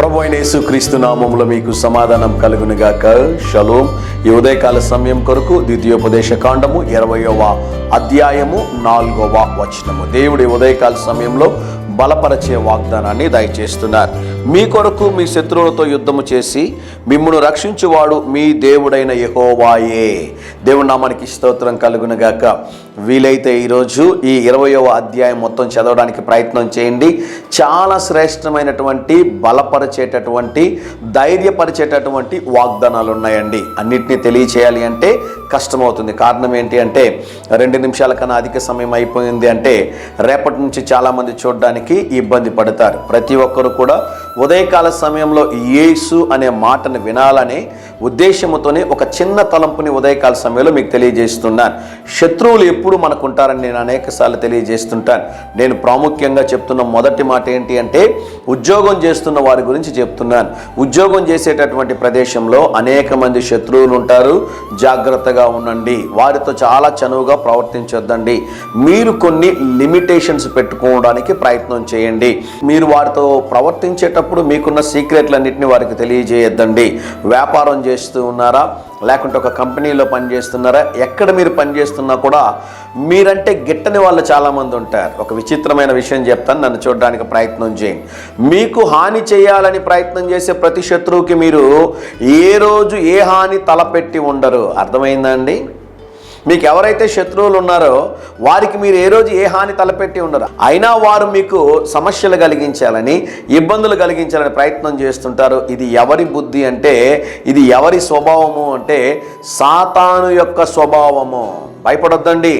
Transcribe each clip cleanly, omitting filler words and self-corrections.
ప్రభు అయిన యేసుక్రీస్తు నామములో మీకు సమాధానం కలుగునుగాక. షలోం. ఈ ఉదయకాల సమయం కొరకు ద్వితీయోపదేశ కాండము 20వ అధ్యాయము 4వ వచనము. దేవుడి ఉదయకాల సమయంలో బలపరచే వాగ్దానాన్ని దయచేస్తున్నారు. మీ కొరకు మీ శత్రువులతో యుద్ధము చేసి మిమ్మును రక్షించువాడు మీ దేవుడైన యెహోవాయే. దేవుడి నామానికి స్తోత్రం కలుగునుగాక. వీలైతే ఈరోజు ఈ 20వ అధ్యాయం మొత్తం చదవడానికి ప్రయత్నం చేయండి. చాలా శ్రేష్టమైనటువంటి బలపరిచేటటువంటి ధైర్యపరిచేటటువంటి వాగ్దానాలు ఉన్నాయండి. అన్నిటినీ తెలియచేయాలి అంటే కష్టమవుతుంది. కారణం ఏంటి అంటే 2 నిమిషాల కన్నా అధిక సమయం అయిపోయింది అంటే రేపటి నుంచి చాలామంది చూడడానికి ఇబ్బంది పడతారు. ప్రతి ఒక్కరు కూడా ఉదయకాల సమయంలో యేసు అనే మాటను వినాలనే ఉద్దేశంతోనే ఒక చిన్న తలంపుని ఉదయకాల సమయంలో మీకు తెలియజేస్తున్నాను. శత్రువులు ఎప్పుడు మనకు ఉంటారని నేను అనేక సార్లు తెలియజేస్తుంటాను. నేను ప్రాముఖ్యంగా చెప్తున్న మొదటి మాట ఏంటి అంటే ఉద్యోగం చేస్తున్న వారి గురించి చెప్తున్నాను. ఉద్యోగం చేసేటటువంటి ప్రదేశంలో అనేక మంది శత్రువులు ఉంటారు. జాగ్రత్తగా ఉండండి. వారితో చాలా చనువుగా ప్రవర్తించొద్దండి. మీరు కొన్ని లిమిటేషన్స్ పెట్టుకోవడానికి ప్రయత్నం చేయండి. మీరు వారితో ప్రవర్తించేటప్పుడు మీకున్న సీక్రెట్లన్నింటినీ వారికి తెలియజేయొద్దండి. వ్యాపారం చేస్తూ ఉన్నారా, లేకుంటే ఒక కంపెనీలో పనిచేస్తున్నారా, ఎక్కడ మీరు పనిచేస్తున్నా కూడా మీరంటే గిట్టని వాళ్ళు చాలామంది ఉంటారు. ఒక విచిత్రమైన విషయం చెప్తాను, నన్ను చూడడానికి ప్రయత్నం చేయండి. మీకు హాని చేయాలని ప్రయత్నం చేసే ప్రతి శత్రువుకి మీరు ఏ రోజు ఏ హాని తలపెట్టి ఉండరు. అర్థమైందండి? మీకు ఎవరైతే శత్రువులు ఉన్నారో వారికి మీరు ఏ రోజు ఏ హాని తలపెట్టి ఉండరు. అయినా వారు మీకు సమస్యలు కలిగించాలని, ఇబ్బందులు కలిగించాలని ప్రయత్నం చేస్తుంటారు. ఇది ఎవరి బుద్ధి అంటే, ఇది ఎవరి స్వభావము అంటే సాతాను యొక్క స్వభావము. భయపడొద్దండి.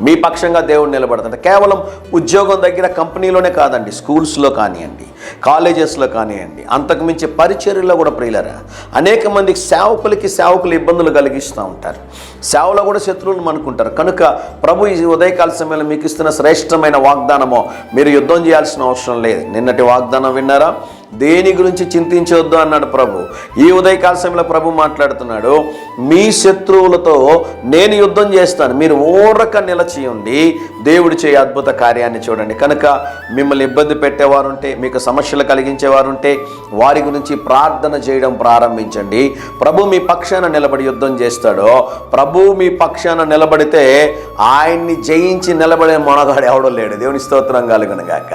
మీ పక్షంగా దేవుడు నిలబడుతుంట. కేవలం ఉద్యోగం దగ్గర, కంపెనీలోనే కాదండి, స్కూల్స్లో కానివ్వండి, కాలేజెస్లో కానివ్వండి, అంతకుమించి పరిచర్యలో కూడా ప్రియులరా అనేక మందికి సేవకులు ఇబ్బందులు కలిగిస్తూ ఉంటారు. సేవలో కూడా శత్రువులు అనుకుంటారు. కనుక ప్రభు ఈ ఉదయకాల సమయంలో మీకు ఇస్తున్న శ్రేష్టమైన వాగ్దానమో, మీరు యుద్ధం చేయాల్సిన అవసరం లేదు. నిన్నటి వాగ్దానం విన్నారా? దేని గురించి చింతించవద్దు అన్నాడు ప్రభు. ఈ ఉదయకాల సమయంలో ప్రభు మాట్లాడుతున్నాడు, మీ శత్రువులతో నేను యుద్ధం చేస్తాను, మీరు ఊరక నిలచి ఉండి దేవుడు చేయ అద్భుత కార్యాన్ని చూడండి. కనుక మిమ్మల్ని ఇబ్బంది పెట్టేవారుంటే, మీకు సమస్యలు కలిగించేవారుంటే వారి గురించి ప్రార్థన చేయడం ప్రారంభించండి. ప్రభు మీ పక్షాన నిలబడి యుద్ధం చేస్తాడో, ప్రభు మీ పక్షాన నిలబడితే ఆయన్ని జయించి నిలబడే మొనగాడు ఎవడో లేడు. దేవుని స్తోత్రం కలుగునుగాక.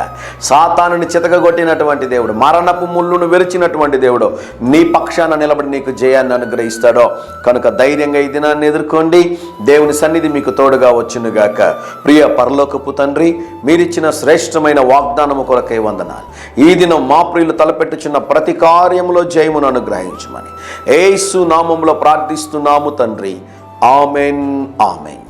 సాతానుని చితకగొట్టినటువంటి దేవుడు, మరణపు ముళ్ళును విరిచినటువంటి దేవుడు నీ పక్షాన నిలబడి నీకు జయాన్ని అనుగ్రహిస్తాడో. కనుక ధైర్యంగా ఈ దినాన్ని ఎదుర్కోండి. దేవుని సన్నిధి మీకు తోడుగా వచ్చునుగాక. ప్రియ పరలోకపు తండ్రి, మీరిచ్చిన శ్రేష్టమైన వాగ్దానము కొరకై వందనాలు. ఈ దినం మా ప్రియులు తలపెట్టుచున్న ప్రతి కార్యములో జయమును అనుగ్రహించమని యేసు నామములో ప్రార్థిస్తున్నాము తండ్రి. Amen, amen.